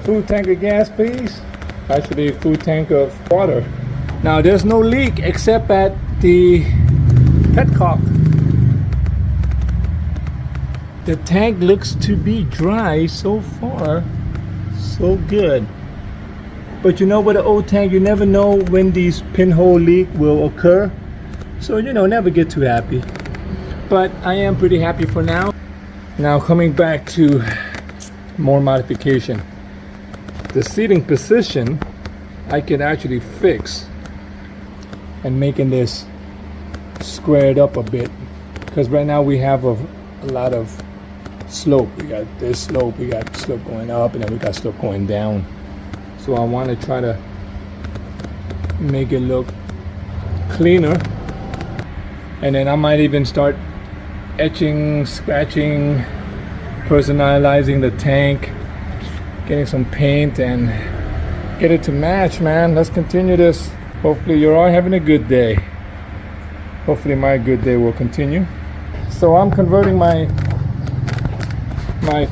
full tank of gas, please. Actually, a full tank of water. Now, there's no leak except at the petcock. The tank looks to be dry so far. So good. But you know, with an old tank, you never know when these pinhole leak will occur. So, you know, never get too happy. But I am pretty happy for now. Now, coming back to more modification. The seating position, I can actually fix and making this squared up a bit. Because right now we have a lot of slope. We got this slope, we got slope going up, and then we got slope going down. So I want to try to make it look cleaner. And then I might even start etching, scratching, personalizing the tank, getting some paint and get it to match, man. Let's continue this. Hopefully you're all having a good day. Hopefully my good day will continue. So I'm converting my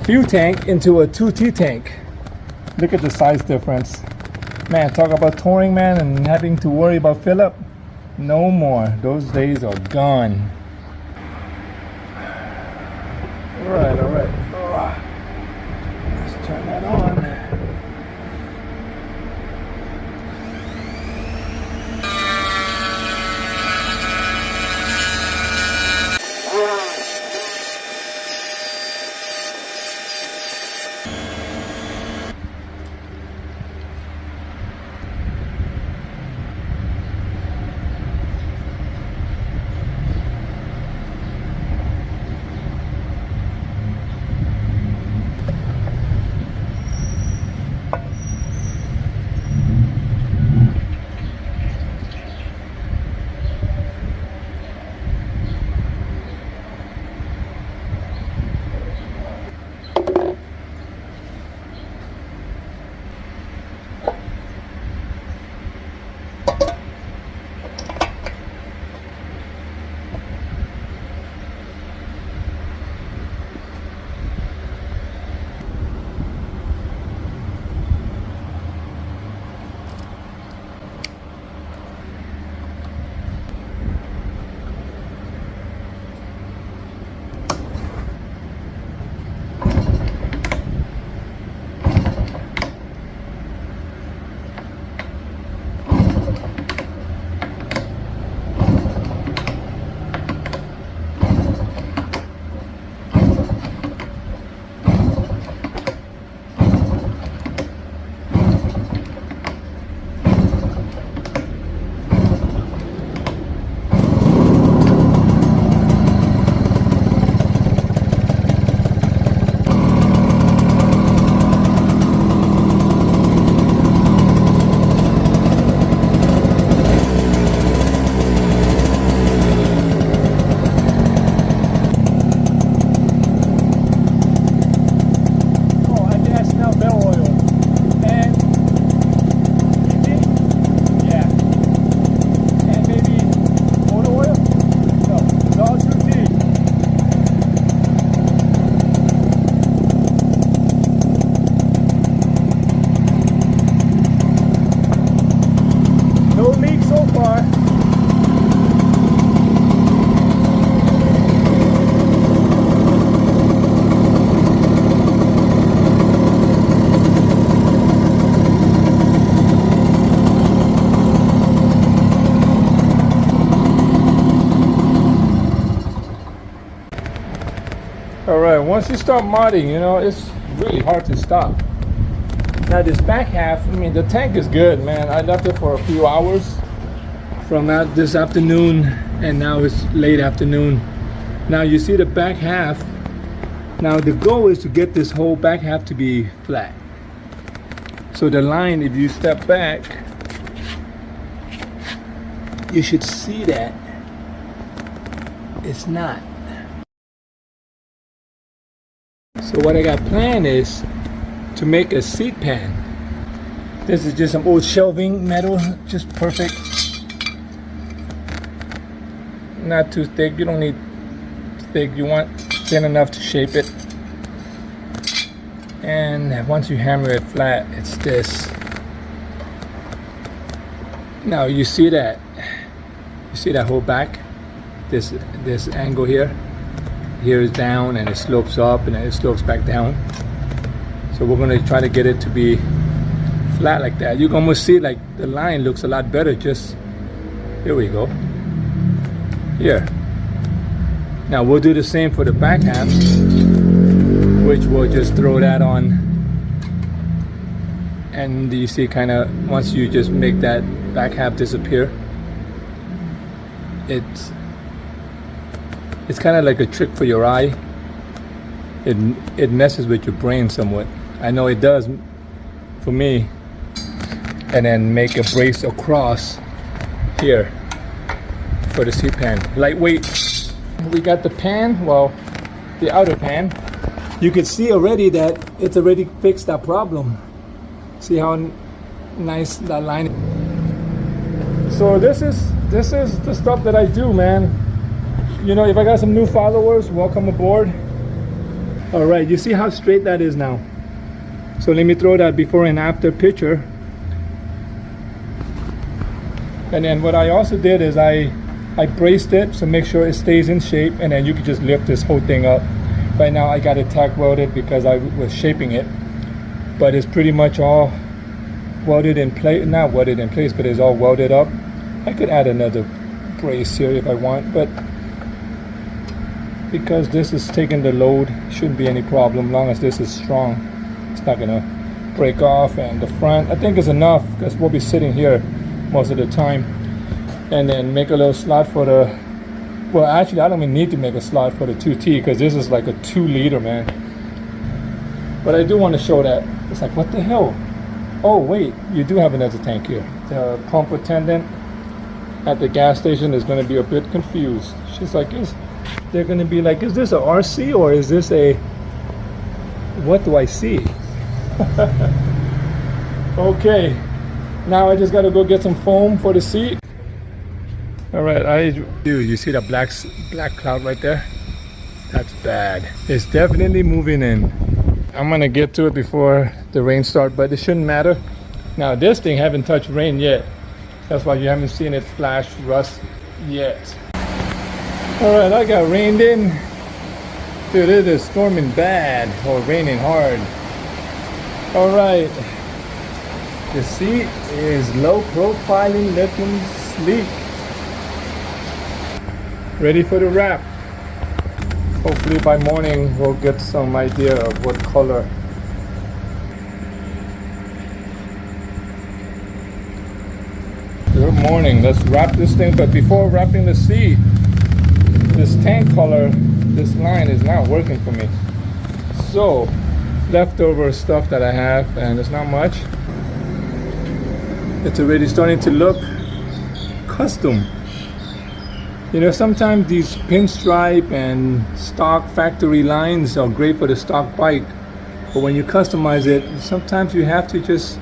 fuel tank into a 2T tank. Look at the size difference. Man, talk about touring, man, and having to worry about fill up. No more. Those days are gone. All right. Let's turn that on. Alright, once you start modding, you know, it's really hard to stop. Now this back half, I mean, the tank is good, man. I left it for a few hours from this afternoon, and now it's late afternoon. Now you see the back half. Now the goal is to get this whole back half to be flat. So the line, if you step back, you should see that it's not. So what I got planned is to make a seat pan. This is just some old shelving metal, just perfect. Not too thick, you don't need thick, you want thin enough to shape it. And once you hammer it flat, it's this. Now you see that whole back, this angle here is down, and it slopes up, and then it slopes back down. So we're going to try to get it to be flat like that. You can almost see like the line looks a lot better. Just here we go. Here. Now we'll do the same for the back half, which we'll just throw that on. And you see, kind of once you just make that back half disappear, it's kind of like a trick for your eye. It messes with your brain somewhat. I know it does for me. And then make a brace across here for the seat pan. Lightweight. We got the pan, well, the outer pan. You can see already that it's already fixed that problem. See how nice that line is. So this is the stuff that I do, man. You know, if I got some new followers, welcome aboard. All right, you see how straight that is now. So let me throw that before and after picture. And then what I also did is I braced it to make sure it stays in shape, and then you can just lift this whole thing up. Right now I got it tack welded because I was shaping it, but it's pretty much all welded in place. Not welded in place, but it's all welded up. I could add another brace here if I want, but because this is taking the load, shouldn't be any problem. Long as this is strong, it's not gonna break off. And the front, I think, is enough because we'll be sitting here most of the time. And then make a little slot for the, well, actually I don't even need to make a slot for the 2T because this is like a 2 liter, man. But I do want to show that. It's like, what the hell? Oh wait, you do have another tank here. The pump attendant at the gas station is going to be a bit confused. She's like, they're going to be like, is this a RC or is this a, what do I see? Okay, now I just got to go get some foam for the seat. All right, dude, you see the black cloud right there? That's bad. It's definitely moving in. I'm gonna get to it before the rain starts, but it shouldn't matter. Now this thing haven't touched rain yet. That's why you haven't seen it flash rust yet. All right, I got rained in. Dude, it is storming bad or raining hard. All right, the seat is low profiling, looking sleek. Ready for the wrap. Hopefully by morning we'll get some idea of what color. Good morning. Let's wrap this thing, but before wrapping the seat, this tank color, this line is not working for me. So leftover stuff that I have, and it's not much. It's already starting to look custom. You know, sometimes these pinstripe and stock factory lines are great for the stock bike, but when you customize it, sometimes you have to just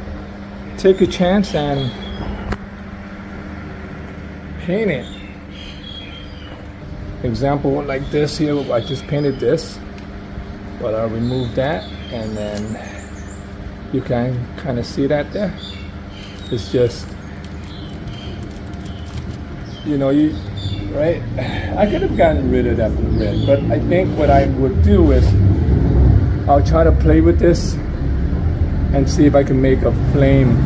take a chance and paint it. Example like this here, I just painted this, but I'll remove that, and then you can kind of see that there. It's just, you know, right? I could have gotten rid of that red, but I think what I would do is I'll try to play with this and see if I can make a flame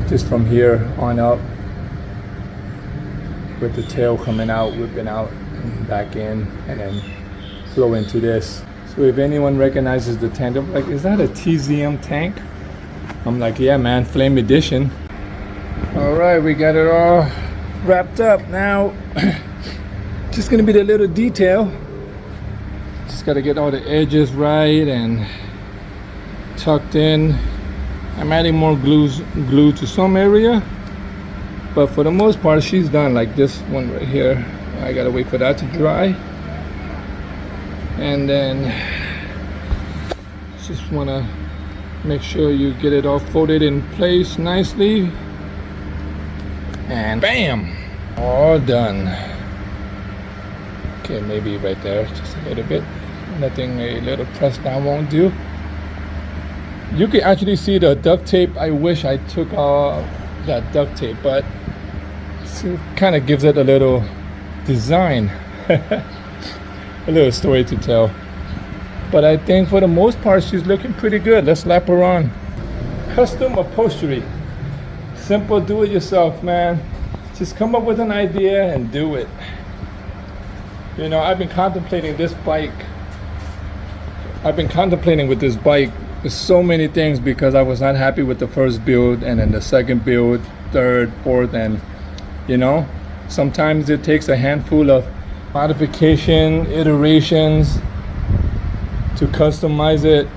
just from here on up with the tail coming out, whipping out and back in, and then flow into this. So if anyone recognizes the tank, they're like, is that a TZM tank? I'm like, yeah man, flame edition. All right, we got it all wrapped up. Now just gonna be the little detail. Just gotta get all the edges right and tucked in. I'm adding more glue to some area, but for the most part she's done. Like this one right here, I gotta wait for that to dry, and then just wanna make sure you get it all folded in place nicely. And bam, all done. Okay, maybe right there, just a little bit. Nothing a little press down won't do. You can actually see the duct tape. I wish I took that duct tape, but it kind of gives it a little design, a little story to tell. But I think for the most part, she's looking pretty good. Let's lap her on. Custom upholstery. Simple, do it yourself, man. Just come up with an idea and do it. You know, I've been contemplating this bike. I've been contemplating with this bike so many things because I was not happy with the first build, and then the second build, third, fourth, and you know, sometimes it takes a handful of modification, iterations to customize it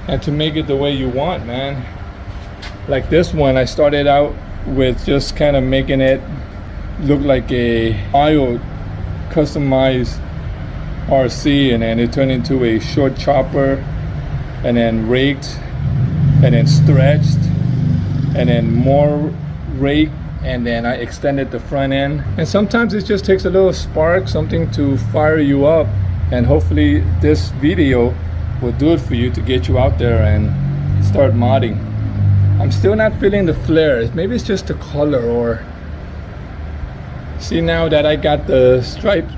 and to make it the way you want, man. Like this one, I started out with just kind of making it look like a mild customized RC, and then it turned into a short chopper, and then raked, and then stretched, and then more rake, and then I extended the front end. And sometimes it just takes a little spark, something to fire you up, and hopefully this video will do it for you to get you out there and start modding. I'm still not feeling the flares. Maybe it's just the color, or see, now that I got the stripe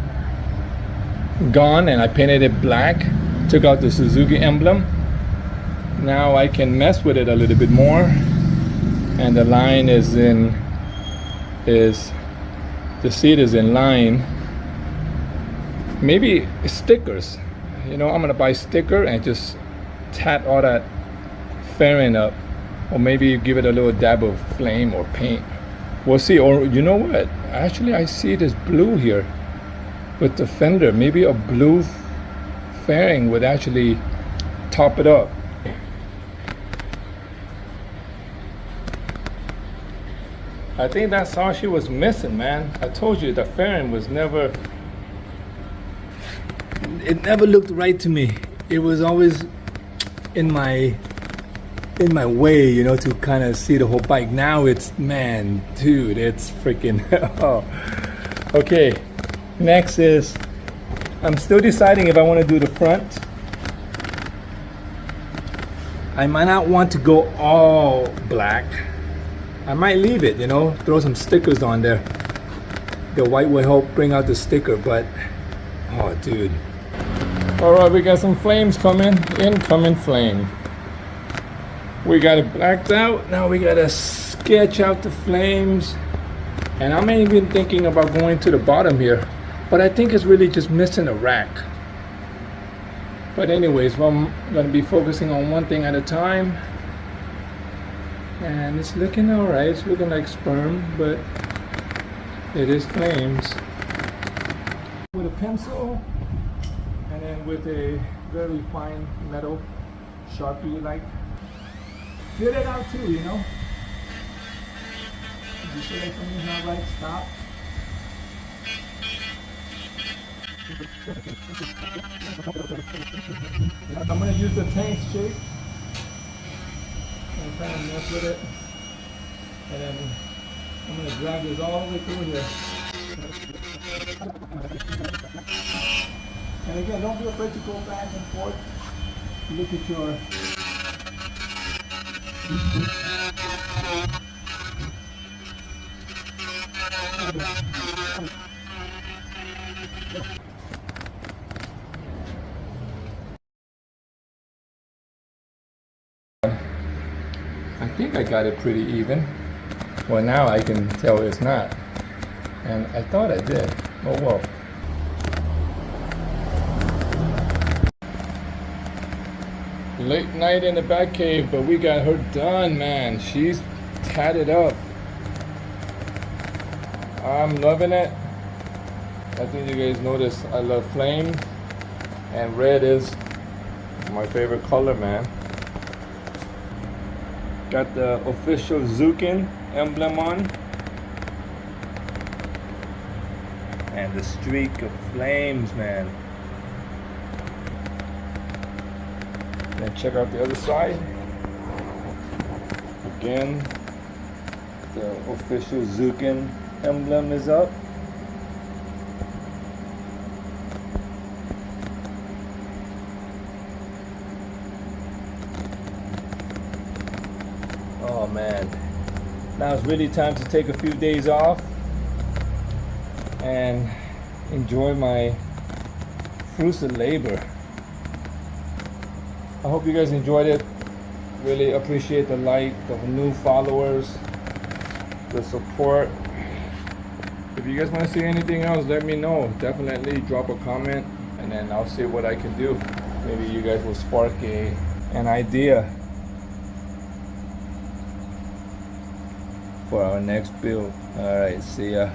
gone and I painted it black, took out the Suzuki emblem, now I can mess with it a little bit more, and the line is the seat is in line. Maybe stickers, you know, I'm gonna buy sticker and just tat all that fairing up, or maybe give it a little dab of flame or paint. We'll see. Or you know what, actually I see this blue here with the fender. Maybe a blue fairing would actually top it up. I think that's all she was missing, man. I told you the fairing was never, it never looked right to me. It was always in my way, you know, to kind of see the whole bike. Now it's, man, dude, it's freaking oh. Okay, next is, I'm still deciding if I want to do the front. I might not want to go all black. I might leave it, you know, throw some stickers on there. The white will help bring out the sticker, but oh, dude. All right, we got some flames coming, incoming flame. We got it blacked out. Now we gotta sketch out the flames. And I'm even thinking about going to the bottom here, but I think it's really just missing a rack. But anyways, well, I'm gonna be focusing on one thing at a time. And it's looking all right. It's looking like sperm, but it is flames. With a pencil, and then with a very fine metal Sharpie, like, get it out too, you know. If you feel like something's not right, stop. I'm gonna use the tank shape and kind of mess with it, and then I'm gonna drag this all the way through here. And again, don't be afraid to go back and forth. Look at your I think I got it pretty even. Well, now I can tell it's not. And I thought I did. Oh well. Late night in the back cave, but we got her done, man. She's tatted up. I'm loving it. I think you guys notice I love flames, and red is my favorite color, man. Got the official Zukin emblem on, and the streak of flames, man. Then check out the other side. Again, the official Zukin emblem is up. Oh man, now it's really time to take a few days off and enjoy my fruits of labor. I hope you guys enjoyed it. Really appreciate the the new followers, the support. If you guys want to see anything else, let me know. Definitely drop a comment and then I'll see what I can do. Maybe you guys will spark an idea for our next build. Alright, see ya.